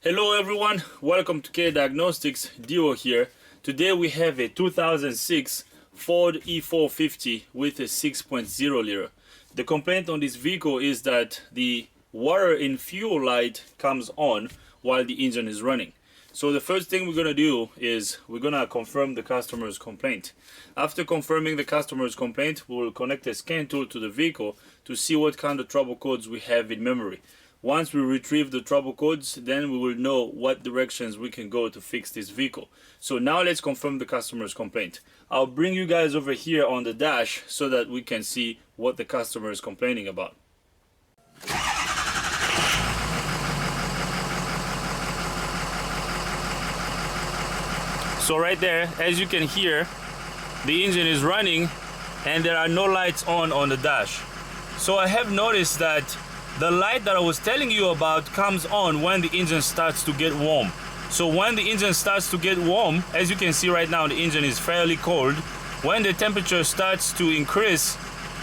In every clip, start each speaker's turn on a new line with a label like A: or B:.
A: Hello everyone, welcome to K Diagnostics, Dio here. Today we have a 2006 Ford E450 with a 6.0 liter. The complaint on this vehicle is that the water in fuel light comes on while the engine is running. So the first thing we're going to do is we're going to confirm the customer's complaint. After confirming the customer's complaint, we will connect a scan tool to the vehicle to see what kind of trouble codes we have in memory. Once we retrieve the trouble codes, then we will know what directions we can go to fix this vehicle. So now let's confirm the customer's complaint. I'll bring you guys over here on the dash so that we can see what the customer is complaining about. So right there, as you can hear, the engine is running and there are no lights on the dash. So I have noticed that the light that I was telling you about comes on when the engine starts to get warm. So when the engine starts to get warm, as you can see right now, the engine is fairly cold. When the temperature starts to increase,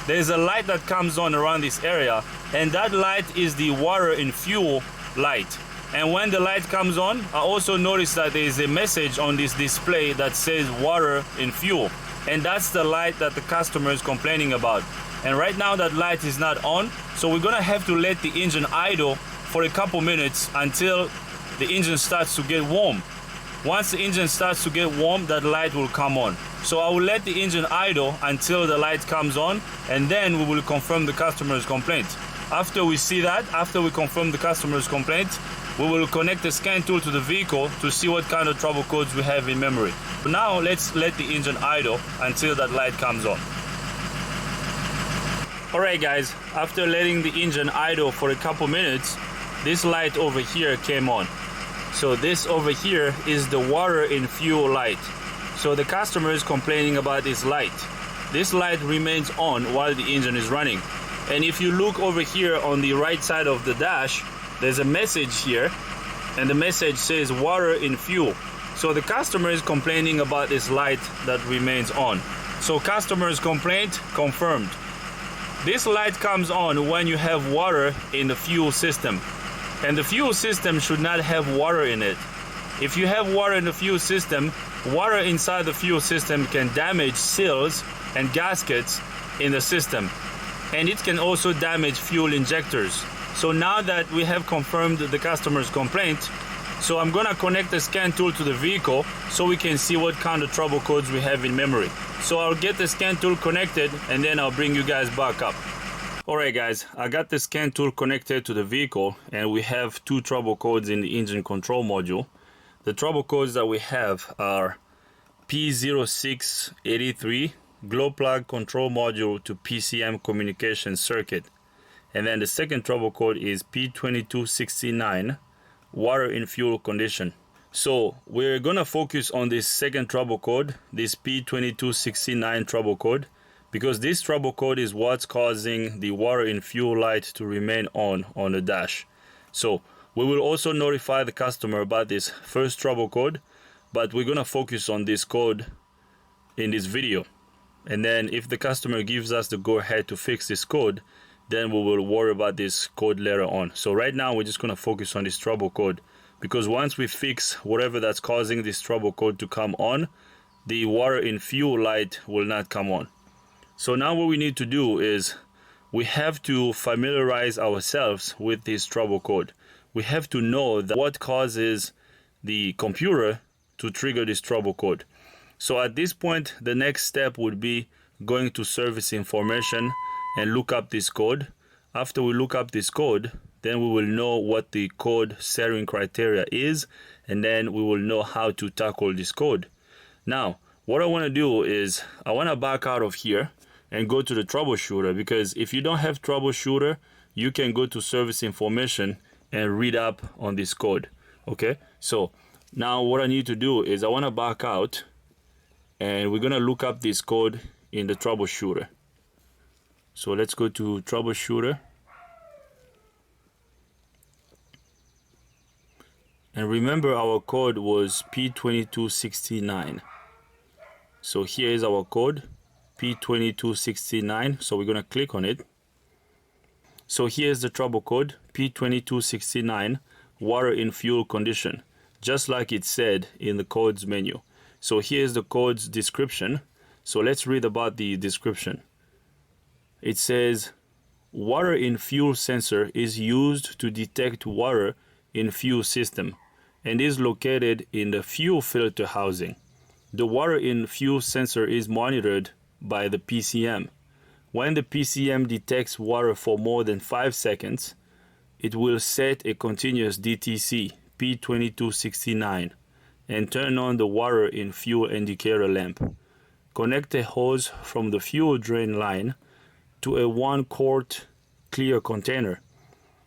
A: there's a light that comes on around this area, and that light is the water in fuel light. And when the light comes on, I also noticed that there is a message on this display that says water in fuel, and that's the light that the customer is complaining about. And right now that light is not on, so we're gonna have to let the engine idle for a couple minutes until the engine starts to get warm. Once the engine starts to get warm, that light will come on. So I will let the engine idle until the light comes on, and then we will confirm the customer's complaint. After we see that, after we confirm the customer's complaint, we will connect the scan tool to the vehicle to see what kind of trouble codes we have in memory. But now let's let the engine idle until that light comes on. Alright guys, after letting the engine idle for a couple minutes, this light over here came on. So this over here is the water in fuel light. So the customer is complaining about this light. This light remains on while the engine is running. And if you look over here on the right side of the dash, there's a message here, and the message says water in fuel. So the customer is complaining about this light that remains on. So customer's complaint confirmed. This light comes on when you have water in the fuel system, and the fuel system should not have water in it. If you have water in the fuel system, water inside the fuel system can damage seals and gaskets in the system, and it can also damage fuel injectors. So now that we have confirmed the customer's complaint, so I'm gonna connect the scan tool to the vehicle so we can see what kind of trouble codes we have in memory. So I'll get the scan tool connected and then I'll bring you guys back up. Alright guys, I got the scan tool connected to the vehicle and we have two trouble codes in the engine control module. The trouble codes that we have are P0683 glow plug control module to PCM communication circuit. And then the second trouble code is P2269 water in fuel condition. So we're gonna focus on this second trouble code, this P2269 trouble code, because this trouble code is what's causing the water in fuel light to remain on the dash. So we will also notify the customer about this first trouble code, but we're gonna focus on this code in this video. And then if the customer gives us the go ahead to fix this code, then we will worry about this code later on. So right now we're just going to focus on this trouble code, because once we fix whatever that's causing this trouble code to come on, the water in fuel light will not come on. So now what we need to do is we have to familiarize ourselves with this trouble code. We have to know that what causes the computer to trigger this trouble code. So at this point, the next step would be going to service information and look up this code. After we look up this code, then we will know what the code setting criteria is, and then we will know how to tackle this code. Now, what I want to do is I want to back out of here and go to the troubleshooter, because if you don't have troubleshooter, you can go to service information and read up on this code. Okay, so now what I need to do is I want to back out and we're going to look up this code in the troubleshooter. So let's go to troubleshooter. And remember our code was P2269. So here is our code, P2269. So we're going to click on it. So here's the trouble code, P2269 water in fuel condition, just like it said in the codes menu. So here's the code's description. So let's read about the description. It says, water in fuel sensor is used to detect water in fuel system and is located in the fuel filter housing. The water in fuel sensor is monitored by the PCM. When the PCM detects water for more than 5 seconds, it will set a continuous DTC P2269 and turn on the water in fuel indicator lamp. Connect a hose from the fuel drain line to a 1-quart clear container.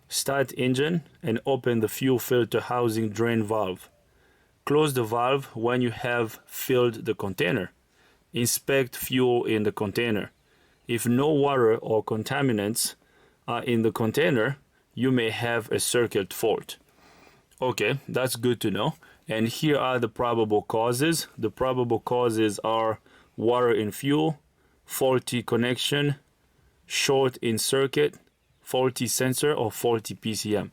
A: Start engine and open the fuel filter housing drain valve. Close the valve when you have filled the container. Inspect fuel in the container. If no water or contaminants are in the container, you may have a circuit fault. Okay, that's good to know. And here are the probable causes. The probable causes are water in fuel, faulty connection, short in circuit, faulty sensor, or faulty PCM.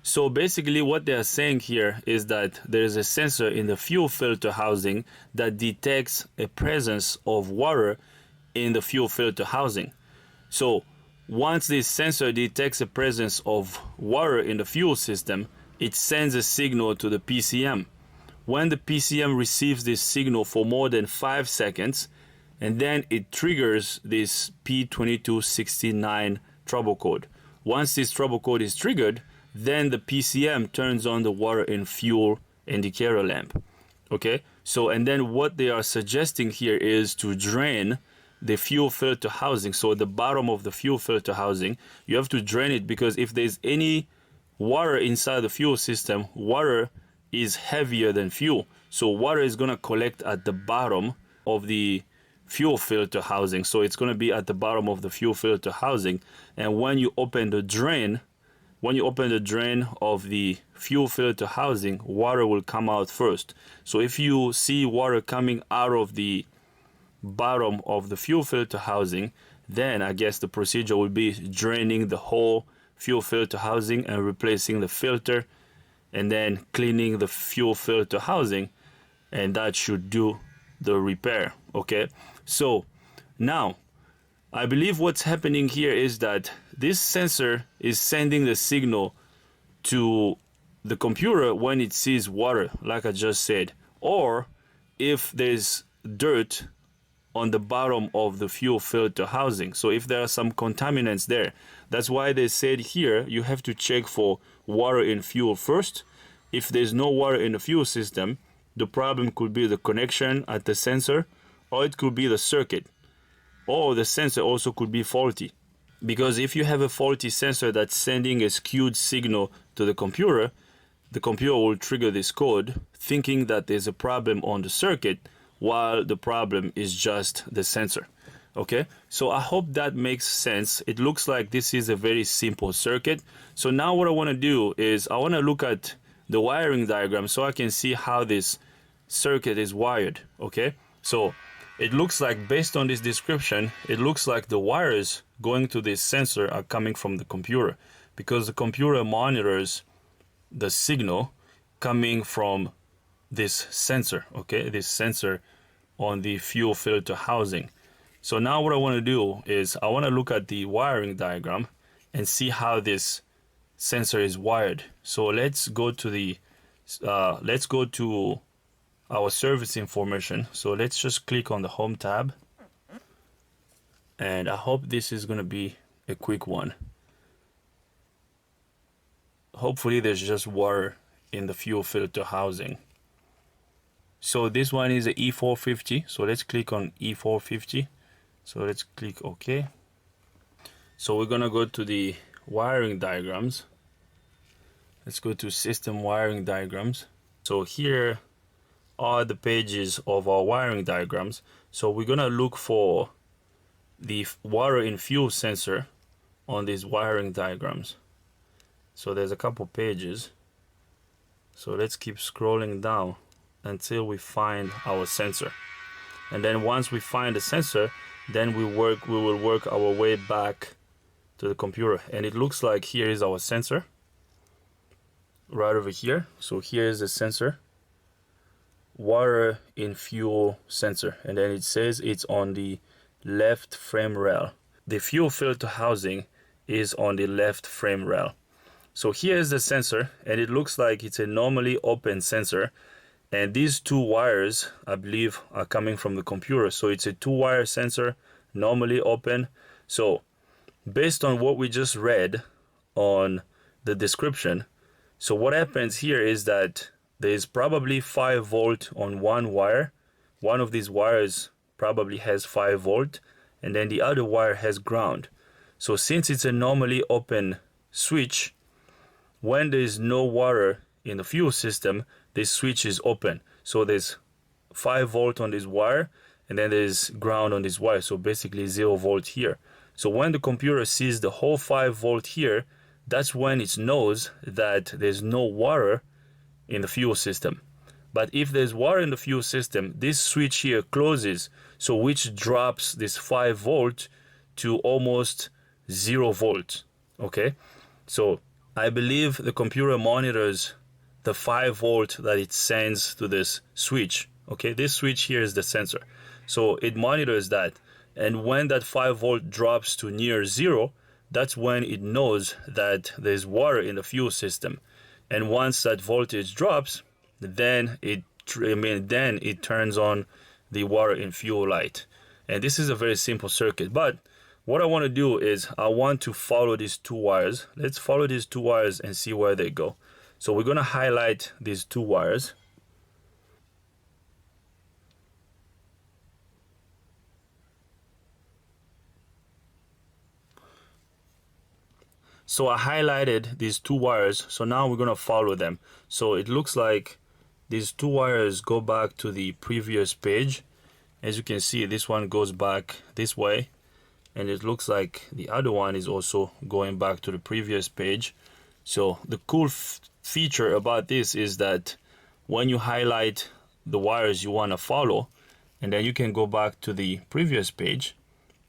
A: So basically what they are saying here is that there is a sensor in the fuel filter housing that detects a presence of water in the fuel filter housing. So once this sensor detects a presence of water in the fuel system, it sends a signal to the PCM. When the PCM receives this signal for more than 5 seconds, and then it triggers this P2269 trouble code. Once this trouble code is triggered, then the PCM turns on the water in fuel indicator lamp. Okay, so and then what they are suggesting here is to drain the fuel filter housing. So at the bottom of the fuel filter housing, you have to drain it, because if there's any water inside the fuel system, water is heavier than fuel. So water is going to collect at the bottom of the fuel filter housing. So it's going to be at the bottom of the fuel filter housing. And when you open the drain, of the fuel filter housing, water will come out first. So if you see water coming out of the bottom of the fuel filter housing, then I guess the procedure will be draining the whole fuel filter housing and replacing the filter, and then cleaning the fuel filter housing, and that should do the repair. Okay, so now I believe what's happening here is that this sensor is sending the signal to the computer when it sees water, like I just said, or if there's dirt on the bottom of the fuel filter housing. So if there are some contaminants there, that's why they said here you have to check for water in fuel first. If there's no water in the fuel system, the problem could be the connection at the sensor, or it could be the circuit, or the sensor also could be faulty. Because if you have a faulty sensor that's sending a skewed signal to the computer will trigger this code thinking that there's a problem on the circuit, while the problem is just the sensor. Okay, so I hope that makes sense. It looks like this is a very simple circuit. So now what I want to do is I want to look at the wiring diagram so I can see how this circuit is wired. Okay, so it looks like, based on this description, it looks like the wires going to this sensor are coming from the computer, because the computer monitors the signal coming from this sensor. Okay, this sensor on the fuel filter housing. So now what I want to do is I want to look at the wiring diagram and see how this sensor is wired. So let's go to our service information. So let's just click on the home tab, and I hope this is going to be a quick one. Hopefully there's just water in the fuel filter housing. So this one is a E450. So let's click on E450. So let's click OK. So we're gonna go to the wiring diagrams. Let's go to system wiring diagrams. So here are the pages of our wiring diagrams. So we're gonna look for the water in fuel sensor on these wiring diagrams. So there's a couple pages. So let's keep scrolling down until we find our sensor. And then once we find the sensor, then we will work our way back to the computer. And it looks like here is our sensor. right over here. So here is the sensor, water in fuel sensor, and then it says it's on the left frame rail. The fuel filter housing is on the left frame rail. So here is the sensor, and it looks like it's a normally open sensor, and these two wires, I believe, are coming from the computer. So it's a 2-wire sensor, normally open. So based on what we just read on the description, so what happens here is that there's probably 5 volt on one wire. One of these wires probably has 5 volt, and then the other wire has ground. So since it's a normally open switch, when there is no water in the fuel system, this switch is open. So there's 5 volt on this wire, and then there's ground on this wire. So basically 0 volt here. So when the computer sees the whole 5 volt here, that's when it knows that there's no water in the fuel system. But if there's water in the fuel system, this switch here closes, so which drops this 5 volt to almost 0 volt. Okay, so I believe the computer monitors the 5 volt that it sends to this switch. Okay, this switch here is the sensor. So it monitors that. And when that 5 volt drops to near 0, that's when it knows that there's water in the fuel system. And once that voltage drops, then it turns on the water in fuel light. And this is a very simple circuit. But what I want to do is I want to follow these 2 wires. Let's follow these 2 wires and see where they go. So we're going to highlight these 2 wires. So I highlighted these 2 wires. So now we're going to follow them. So it looks like these 2 wires go back to the previous page. As you can see, this one goes back this way. And it looks like the other one is also going back to the previous page. So the cool feature about this is that when you highlight the wires you want to follow, and then you can go back to the previous page,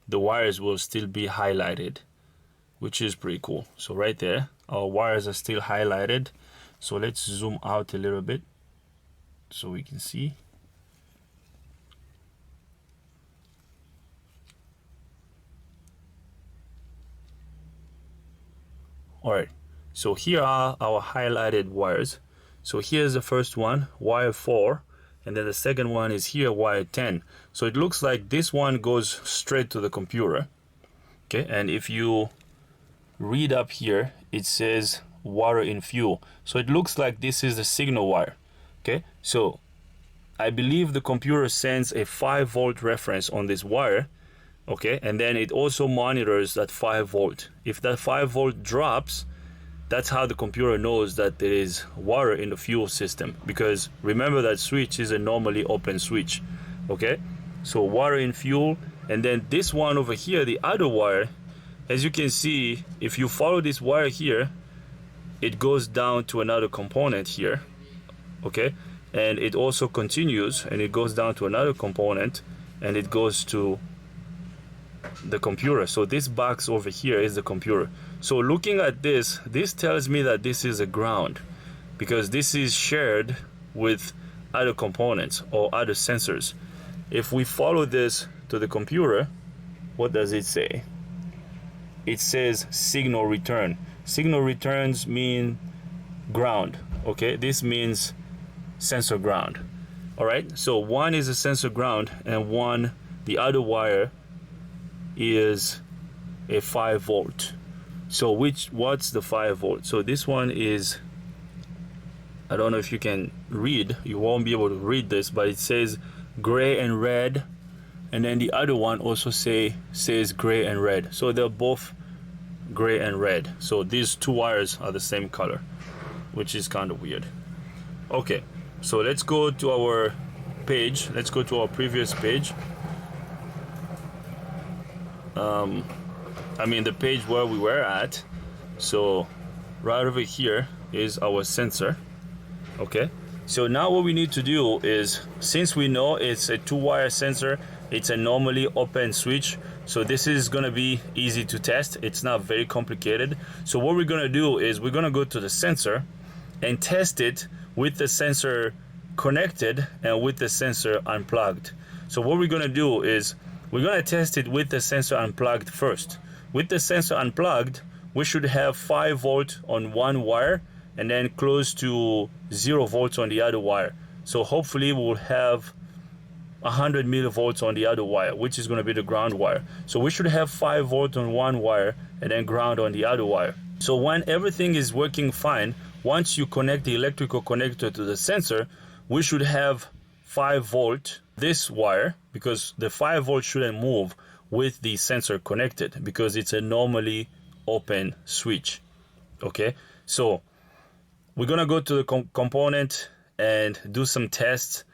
A: the wires will still be highlighted, which is pretty cool. So right there, our wires are still highlighted. So let's zoom out a little bit so we can see. Alright, so here are our highlighted wires. So here's the first one, wire 4, and then the second one is here, wire 10. So it looks like this one goes straight to the computer. Okay, and if you read up here, it says water in fuel. So it looks like this is the signal wire. Okay, so I believe the computer sends a 5 volt reference on this wire. Okay, and then it also monitors that 5 volt. If that 5 volt drops, that's how the computer knows that there is water in the fuel system, because remember that switch is a normally open switch. Okay, so water in fuel, and then this one over here, the other wire, as you can see, if you follow this wire here, it goes down to another component here. Okay, and it also continues and it goes down to another component and it goes to the computer. So this box over here is the computer. So looking at this, this tells me that this is a ground, because this is shared with other components or other sensors. If we follow this to the computer, what does it say? It says signal return. Signal returns mean ground. Okay, this means sensor ground. All right, so one is a sensor ground and one, the other wire, is a 5 volt. So what's the 5 volt? So this one is, I don't know if you can read, you won't be able to read this, but it says gray and red, and then the other one also says gray and red. So they're both gray and red. So these two wires are the same color, which is kind of weird. Okay, so let's go to our page. Let's go to our previous page. I mean the page where we were at. So right over here is our sensor. Okay, so now what we need to do is, since we know it's a 2-wire sensor, it's a normally open switch, so this is gonna be easy to test. It's not very complicated. So what we're gonna do is we're gonna go to the sensor, and test it with the sensor connected and with the sensor unplugged. So what we're going to do is we're going to test it with the sensor unplugged first. With the sensor unplugged, we should have 5 volt on one wire and then close to 0 volts on the other wire. So hopefully we'll have 100 millivolts on the other wire, which is going to be the ground wire. So we should have 5 volt on one wire and then ground on the other wire. So when everything is working fine, once you connect the electrical connector to the sensor, we should have 5 volt this wire, because the 5 volt shouldn't move with the sensor connected because it's a normally open switch. Okay, so we're gonna go to the component and do some tests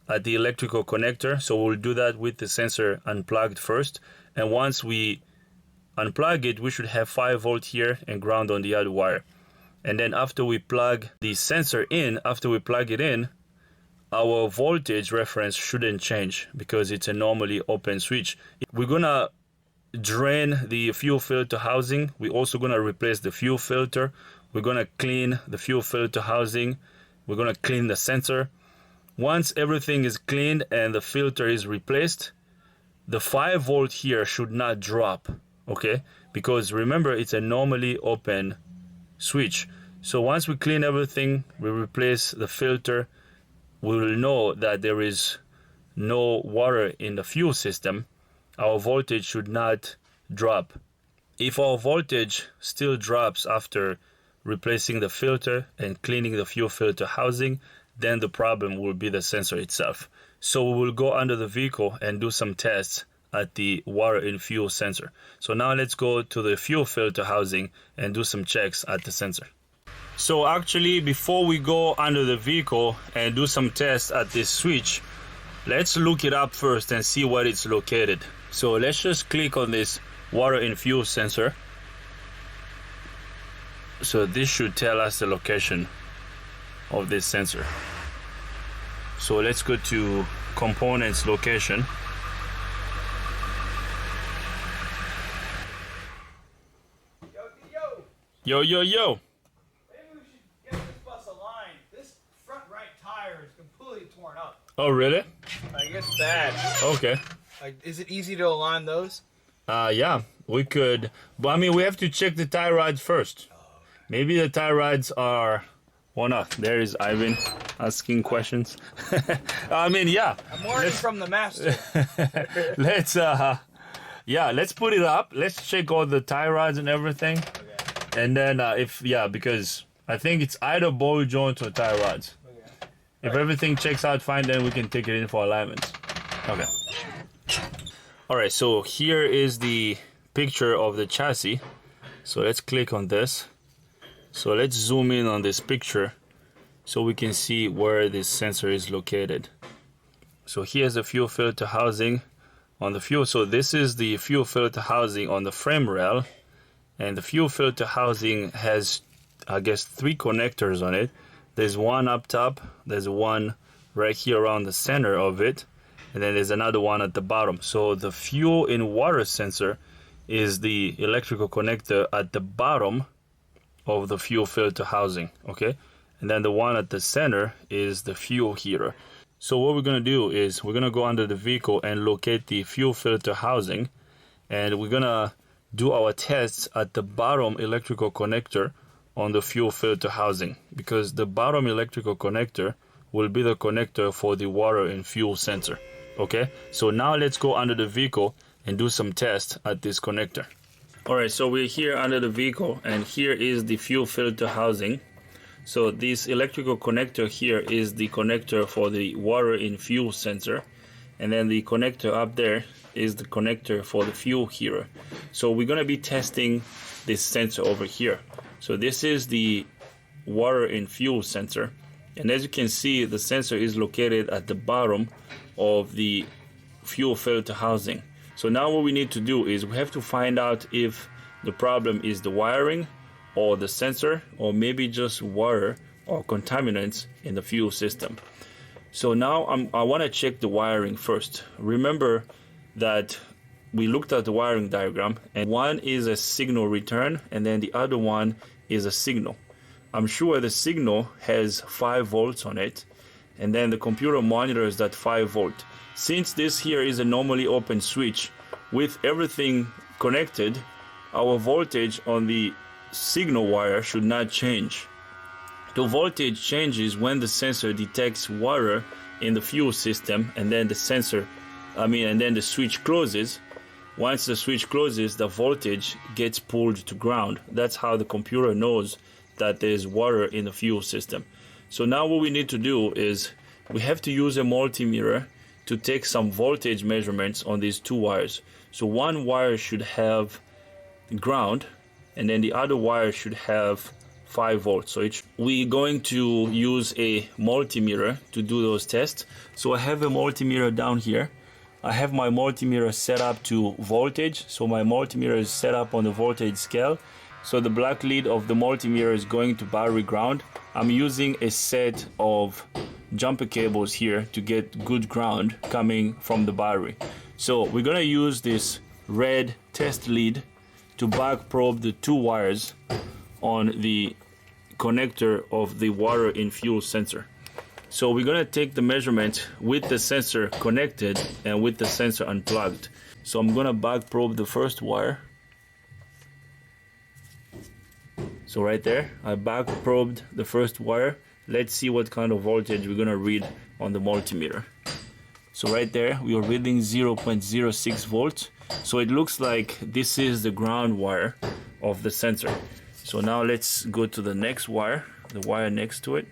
A: at the electrical connector. So we'll do that with the sensor unplugged first, and once we unplug it, we should have 5 volt here and ground on the other wire. And then after we plug the sensor in, after we plug it in, our voltage reference shouldn't change because it's a normally open switch. We're gonna drain the fuel filter housing. We're also gonna replace the fuel filter. We're gonna clean the fuel filter housing. We're gonna clean the sensor. Once everything is cleaned and the filter is replaced, the 5 volt here should not drop, okay? Because remember, it's a normally open switch. So once we clean everything, we replace the filter, we will know that there is no water in the fuel system. Our voltage should not drop. If our voltage still drops after replacing the filter and cleaning the fuel filter housing, then the problem will be the sensor itself. So we will go under the vehicle and do some tests at the water in fuel sensor. So now let's go to the fuel filter housing and do some checks at the sensor. So actually, before we go under the vehicle and do some tests at this switch, let's look it up first and see where it's located. So let's just click on this water in fuel sensor. So this should tell us the location of this sensor. So let's go to components location. Yo, yo, yo.
B: Maybe we should get this bus aligned. This front right tire is completely torn up.
A: Oh, really?
B: I guess bad.
A: Okay.
B: Like, is it easy to align those?
A: Yeah, we could. But I mean, we have to check the tie rods first. Maybe the tie rods are worn out. There is Ivan asking questions. I mean, yeah.
B: I'm learning from the master.
A: Let's put it up. Let's check all the tie rods and everything.
B: Okay.
A: And then because I think it's either ball joints or tie rods.
B: Okay.
A: If everything checks out fine, then we can take it in for alignments. Okay. All right, so here is the picture of the chassis. So let's click on this. So let's zoom in on this picture so we can see where this sensor is located. So here's the fuel filter housing on the fuel. So this is the fuel filter housing on the frame rail. And the fuel filter housing has, I guess, 3 connectors on it. There's one up top, there's one right here around the center of it, and then there's another one at the bottom. So the fuel in water sensor is the electrical connector at the bottom of the fuel filter housing, okay? And then the one at the center is the fuel heater. So what we're gonna do is we're gonna go under the vehicle and locate the fuel filter housing, and we're gonna do our tests at the bottom electrical connector on the fuel filter housing, because the bottom electrical connector will be the connector for the water and fuel sensor. Okay, so now let's go under the vehicle and do some tests at this connector. All right, so we're here under the vehicle, and here is the fuel filter housing. So this electrical connector here is the connector for the water in fuel sensor, and then the connector up there is the connector for the fuel heater. So we're going to be testing this sensor over here. So this is the water in fuel sensor, and as you can see, the sensor is located at the bottom of the fuel filter housing. So now what we need to do is we have to find out if the problem is the wiring or the sensor, or maybe just water or contaminants in the fuel system. So now I want to check the wiring first. Remember that we looked at the wiring diagram, and one is a signal return and then the other one is a signal. I'm sure the signal has 5 volts on it, and then the computer monitors that 5 volt. Since this here is a normally open switch, with everything connected, our voltage on the signal wire should not change. The voltage changes when the sensor detects water in the fuel system, and then the switch closes. Once the switch closes, the voltage gets pulled to ground. That's how the computer knows that there's water in the fuel system. So now what we need to do is we have to use a multimeter to take some voltage measurements on these 2 wires. So one wire should have ground, and then the other wire should have 5 volts. So we're going to use a multimeter to do those tests. So I have a multimeter down here. I have my multimeter set up to voltage. So my multimeter is set up on the voltage scale. So the black lead of the multimeter is going to battery ground. I'm using a set of jumper cables here to get good ground coming from the battery. So we're gonna use this red test lead to back probe the 2 wires on the connector of the water in fuel sensor. So we're gonna take the measurement with the sensor connected and with the sensor unplugged. So I'm gonna back probe the first wire. So right there, I back probed the first wire. Let's see what kind of voltage we're gonna read on the multimeter. So right there, we are reading 0.06 volts. So it looks like this is the ground wire of the sensor. So now let's go to the next wire, the wire next to it.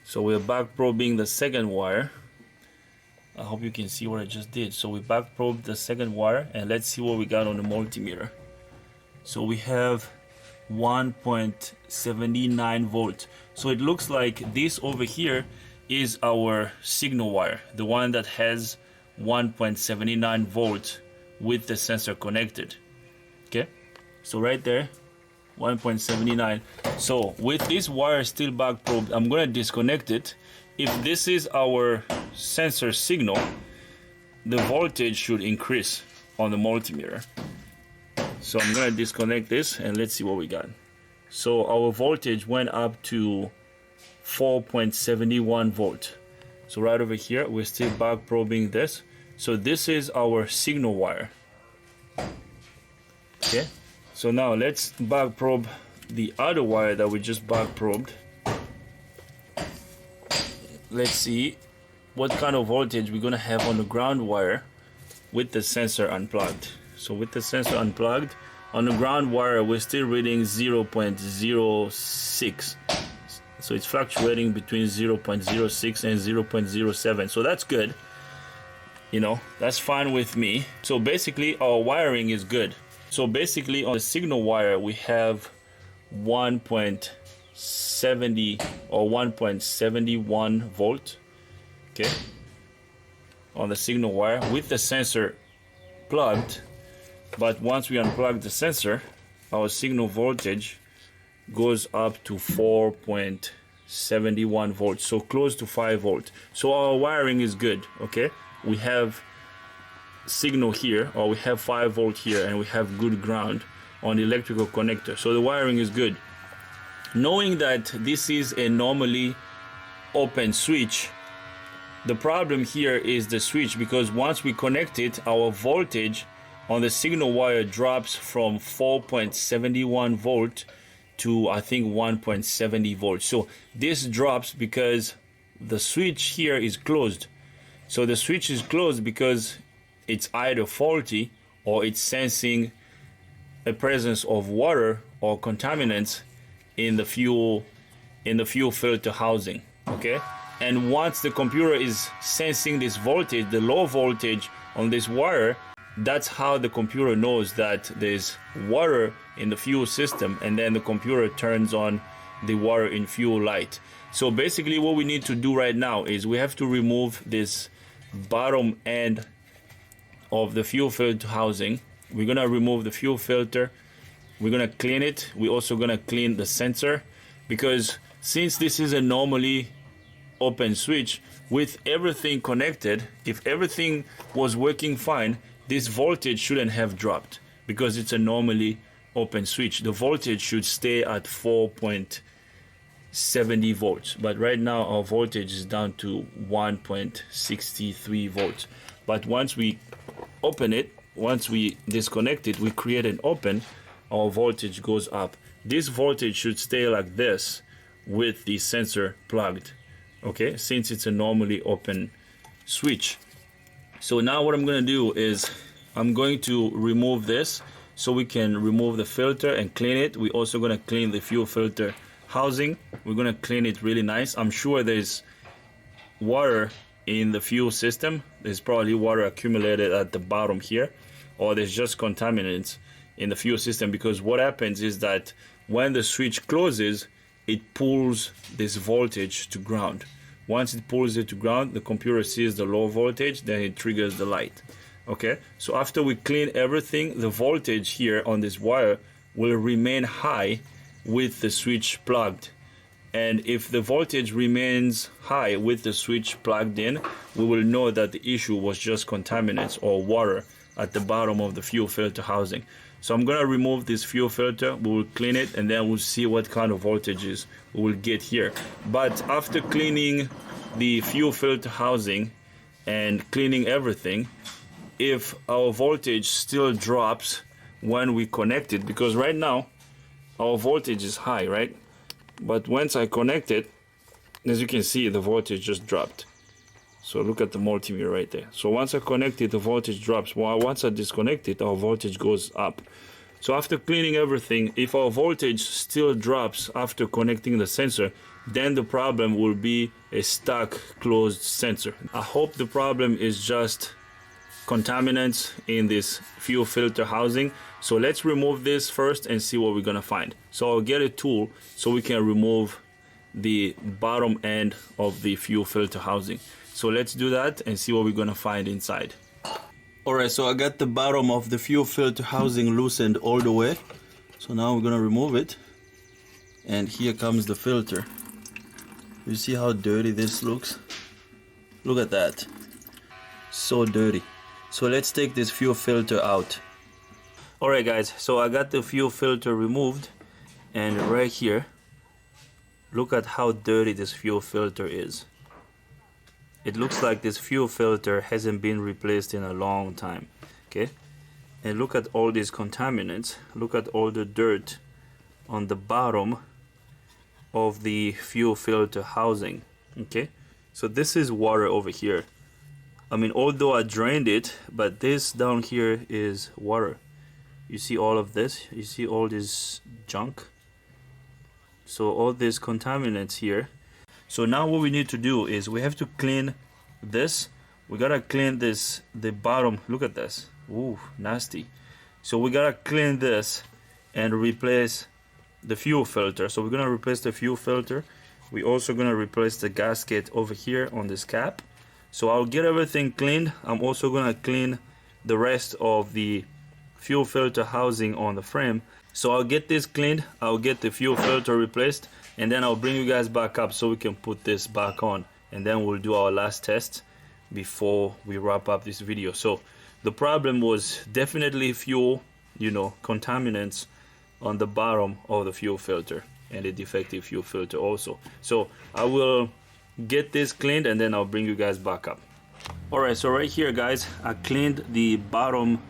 A: So we're back probing the second wire. I hope you can see what I just did. So we back probed the second wire, and let's see what we got on the multimeter. So we have 1.79 volt. So it looks like this over here is our signal wire, the one that has 1.79 volt with the sensor connected. Okay, so right there, 1.79. So with this wire still back probed, I'm gonna disconnect it. If this is our sensor signal, the voltage should increase on the multimeter. So I'm gonna disconnect this and let's see what we got. So our voltage went up to 4.71 volt. So right over here, we're still back probing this. So this is our signal wire. Okay, so now let's back probe the other wire that we just back probed. Let's see what kind of voltage we're gonna have on the ground wire with the sensor unplugged. So with the sensor unplugged, on the ground wire we're still reading 0.06. So it's fluctuating between 0.06 and 0.07. So that's good. You know, that's fine with me. So basically our wiring is good. So basically on the signal wire we have 1.70 or 1.71 volt. Okay, on the signal wire with the sensor plugged. But once we unplug the sensor, our signal voltage goes up to 4.71 volts, so close to 5 volt. So our wiring is good. Okay, we have signal here, or we have 5 volt here, and we have good ground on the electrical connector. So the wiring is good. Knowing that this is a normally open switch, the problem here is the switch, because once we connect it, our voltage on the signal wire drops from 4.71 volt to I think 1.70 volts. So this drops because the switch here is closed. So the switch is closed because it's either faulty or it's sensing a presence of water or contaminants in the fuel filter housing. Okay, and once the computer is sensing this voltage, the low voltage on this wire, that's how the computer knows that there's water in the fuel system, and then the computer turns on the water in fuel light. So basically what we need to do right now is we have to remove this bottom end of the fuel filter housing. We're gonna remove the fuel filter, we're gonna clean it, we're also gonna clean the sensor, because since this is a normally open switch with everything connected, if everything was working fine, this voltage shouldn't have dropped. because it's a normally open switch. The voltage should stay at 4.70 volts, but right now our voltage is down to 1.63 volts. But once we open it, once we disconnect it, we create an open, our voltage goes up. This voltage should stay like this with the sensor plugged, okay, since it's a normally open switch. So now what I'm going to do is I'm going to remove this so we can remove the filter and clean it. We're also going to clean the fuel filter housing. We're going to clean it really nice. I'm sure there's water in the fuel system. There's probably water accumulated at the bottom here, or there's just contaminants in the fuel system, because what happens is that when the switch closes, it pulls this voltage to ground. Once it pulls it to ground, the computer sees the low voltage, then it triggers the light. Okay, so after we clean everything, the voltage here on this wire will remain high with the switch plugged. And if the voltage remains high with the switch plugged in, we will know that the issue was just contaminants or water at the bottom of the fuel filter housing. So I'm going to remove this fuel filter, we will clean it, and then we'll see what kind of voltages we will get here. But after cleaning the fuel filter housing and cleaning everything, if our voltage still drops when we connect it, because right now our voltage is high, right? But once I connect it, as you can see, the voltage just dropped. So look at the multimeter right there. So once I connect it, the voltage drops. Well, once I disconnect it, our voltage goes up. So after cleaning everything, if our voltage still drops after connecting the sensor, then the problem will be a stuck closed sensor. I hope the problem is just contaminants in this fuel filter housing. So let's remove this first and see what we're gonna find. So I'll get a tool so we can remove the bottom end of the fuel filter housing. So let's do that and see what we're gonna find inside. Alright, so I got the bottom of the fuel filter housing loosened all the way. So now we're gonna remove it. And here comes the filter. You see how dirty this looks? Look at that. So dirty. So let's take this fuel filter out. Alright guys, so I got the fuel filter removed, and right here, look at how dirty this fuel filter is. It looks like this fuel filter hasn't been replaced in a long time, okay? And look at all these contaminants. Look at all the dirt on the bottom of the fuel filter housing, okay? So this is water over here. I mean, although I drained it, but this down here is water. You see all of this? You see all this junk? So all these contaminants here. So now what we need to do is we have to clean this. We gotta clean this, the bottom. Look at this. Ooh, nasty. So we gotta clean this and replace the fuel filter. So we're gonna replace the fuel filter. We're also gonna replace the gasket over here on this cap. So I'll get everything cleaned. I'm also gonna clean the rest of the fuel filter housing on the frame. So I'll get this cleaned, I'll get the fuel filter replaced, and then I'll bring you guys back up so we can put this back on, and then we'll do our last test before we wrap up this video. So the problem was definitely fuel, you know, contaminants on the bottom of the fuel filter, and a defective fuel filter also. So I will get this cleaned and then I'll bring you guys back up. Alright, so right here guys, I cleaned the bottom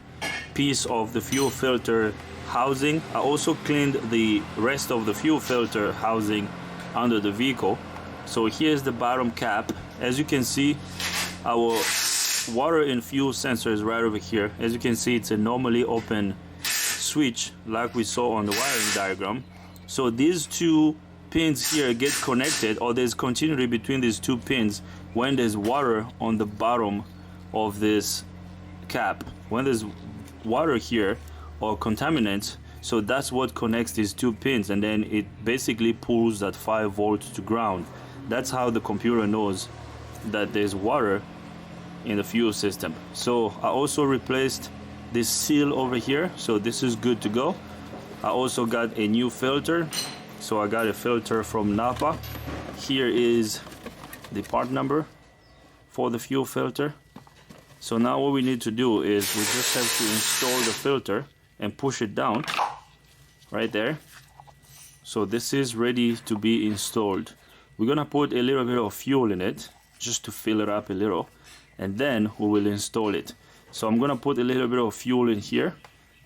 A: piece of the fuel filter housing. I also cleaned the rest of the fuel filter housing under the vehicle. So here's the bottom cap. As you can see, our water and fuel sensor is right over here. As you can see, it's a normally open switch like we saw on the wiring diagram. So these two pins here get connected, or there's continuity between these two pins when there's water on the bottom of this cap. When there's water here or contaminants, so that's what connects these two pins, and then it basically pulls that 5 volts to ground. That's how the computer knows that there's water in the fuel system. So I also replaced this seal over here, so this is good to go. I also got a new filter, so I got a filter from Napa. Here is the part number for the fuel filter. So now what we need to do is we just have to install the filter and push it down right there. So this is ready to be installed. We're gonna put a little bit of fuel in it just to fill it up a little, and then we will install it. So I'm gonna put a little bit of fuel in here,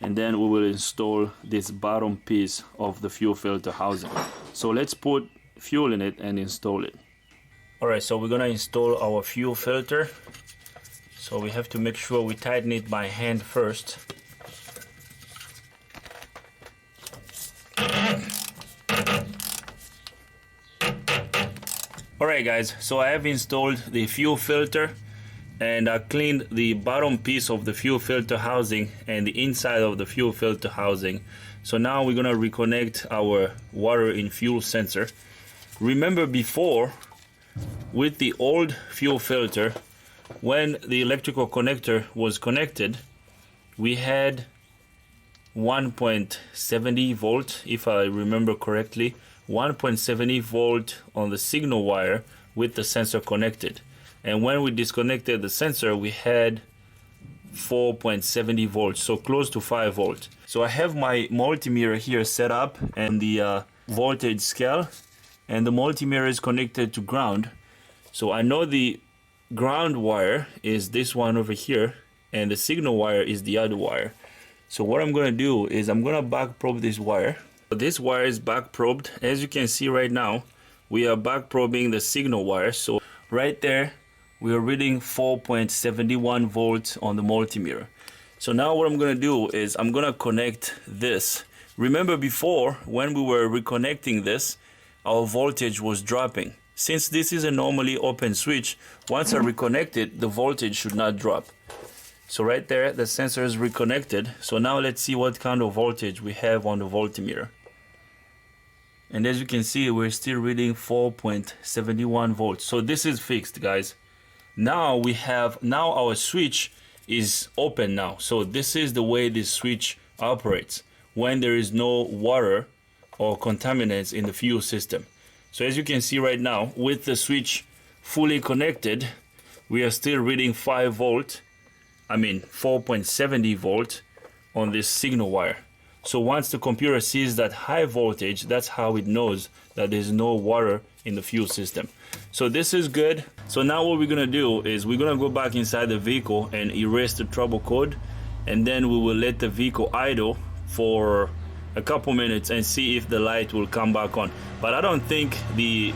A: and then we will install this bottom piece of the fuel filter housing. So let's put fuel in it and install it. Alright, so we're gonna install our fuel filter. So we have to make sure we tighten it by hand first. Alright guys, so I have installed the fuel filter and I cleaned the bottom piece of the fuel filter housing and the inside of the fuel filter housing. So now we're gonna reconnect our water in fuel sensor. Remember before, with the old fuel filter, when the electrical connector was connected, we had 1.70 volt, if I remember correctly, 1.70 volt on the signal wire with the sensor connected. And when we disconnected the sensor, we had 4.70 volts, so close to 5 volts. So I have my multimeter here set up and the voltage scale, and the multimeter is connected to ground. So I know the ground wire is this one over here and the signal wire is the other wire. So what I'm going to do is I'm going to back probe this wire. This wire is back probed. As you can see right now, we are back probing the signal wire. So right there, we are reading 4.71 volts on the multimeter. So now what I'm going to do is I'm going to connect this. Remember before, when we were reconnecting this, our voltage was dropping. Since this is a normally open switch, once I reconnect it, the voltage should not drop. So right there, the sensor is reconnected. So now let's see what kind of voltage we have on the voltmeter. And as you can see, we're still reading 4.71 volts. So this is fixed, guys. Now our switch is open now. So this is the way this switch operates when there is no water or contaminants in the fuel system. So as you can see right now, with the switch fully connected, we are still reading 4.70 volt on this signal wire. So once the computer sees that high voltage, that's how it knows that there's no water in the fuel system. So this is good. So now what we're gonna do is we're gonna go back inside the vehicle and erase the trouble code, and then we will let the vehicle idle for a couple minutes and see if the light will come back on. But I don't think the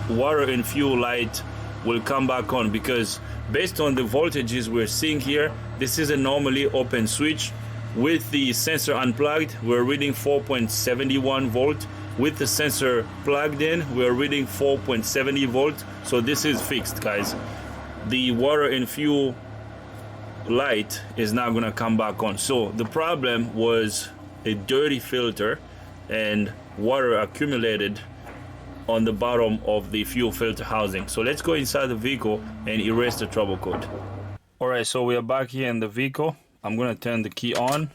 A: water and fuel light will come back on, because based on the voltages we're seeing here, this is a normally open switch. With the sensor unplugged, we're reading 4.71 volt. With the sensor plugged in, we're reading 4.70 volt. So this is fixed, guys. The water and fuel light is now gonna come back on. So the problem was a dirty filter and water accumulated on the bottom of the fuel filter housing. So let's go inside the vehicle and erase the trouble code. Alright, so we are back here in the vehicle. I'm gonna turn the key on.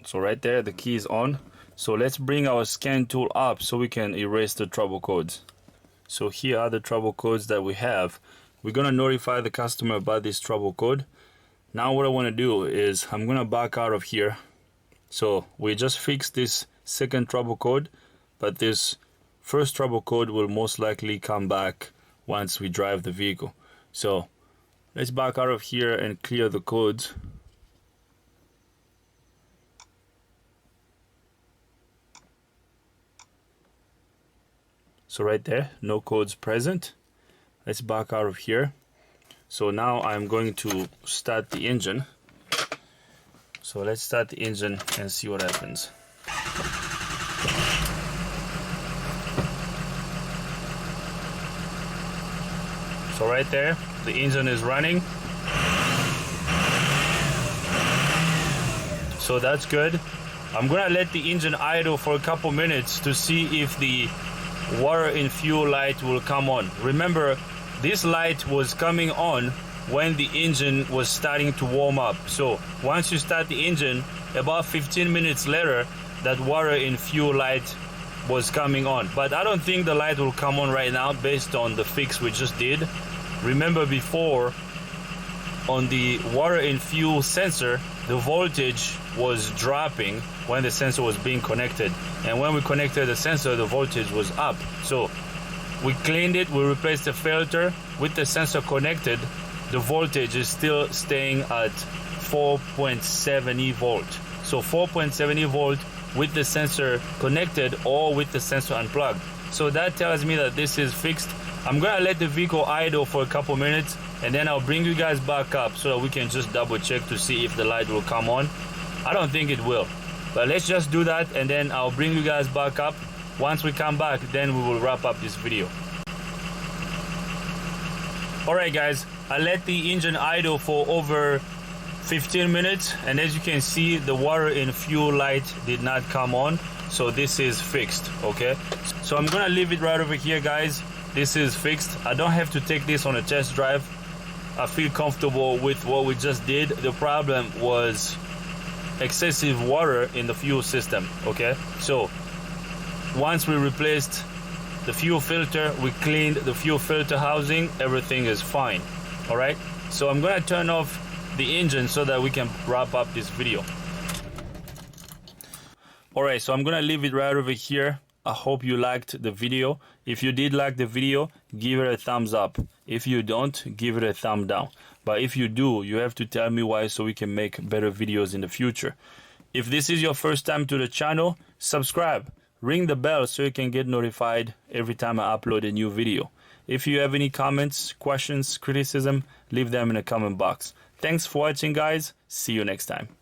A: So right there, the key is on. So let's bring our scan tool up so we can erase the trouble codes. So here are the trouble codes that we have. We're gonna notify the customer about this trouble code. Now what I want to do is I'm gonna back out of here. So we just fixed this second trouble code, but this first trouble code will most likely come back once we drive the vehicle. So let's back out of here and clear the codes. So right there, no codes present. Let's back out of here. So now I'm going to start the engine. So let's start the engine and see what happens. So right there, the engine is running. So that's good. I'm gonna let the engine idle for a couple minutes to see if the water and fuel light will come on. Remember, this light was coming on when the engine was starting to warm up. So once you start the engine, about 15 minutes later, that water and fuel light was coming on. But I don't think the light will come on right now based on the fix we just did. Remember before, on the water in fuel sensor, the voltage was dropping when the sensor was being connected, and when we connected the sensor, the voltage was up. So we cleaned it, we replaced the filter. With the sensor connected, the voltage is still staying at 4.7 volt. So 4.7 volt with the sensor connected or with the sensor unplugged. So that tells me that this is fixed. I'm gonna let the vehicle idle for a couple minutes, and then I'll bring you guys back up so that we can just double check to see if the light will come on. I don't think it will, but let's just do that, and then I'll bring you guys back up. Once we come back, then we will wrap up this video. Alright guys, I let the engine idle for over 15 minutes, and as you can see, the water in fuel light did not come on. So this is fixed, okay? So I'm gonna leave it right over here, guys. This is fixed. I don't have to take this on a test drive. I feel comfortable with what we just did. The problem was excessive water in the fuel system, okay? So once we replaced the fuel filter, we cleaned the fuel filter housing, everything is fine. All right, so I'm gonna turn off the engine so that we can wrap up this video. All right, so I'm gonna leave it right over here. I hope you liked the video. If you did like the video, give it a thumbs up. If you don't, give it a thumb down. But if you do, you have to tell me why, so we can make better videos in the future. If this is your first time to the channel, subscribe. Ring the bell so you can get notified every time I upload a new video. If you have any comments, questions, criticism, leave them in the comment box. Thanks for watching, guys. See you next time.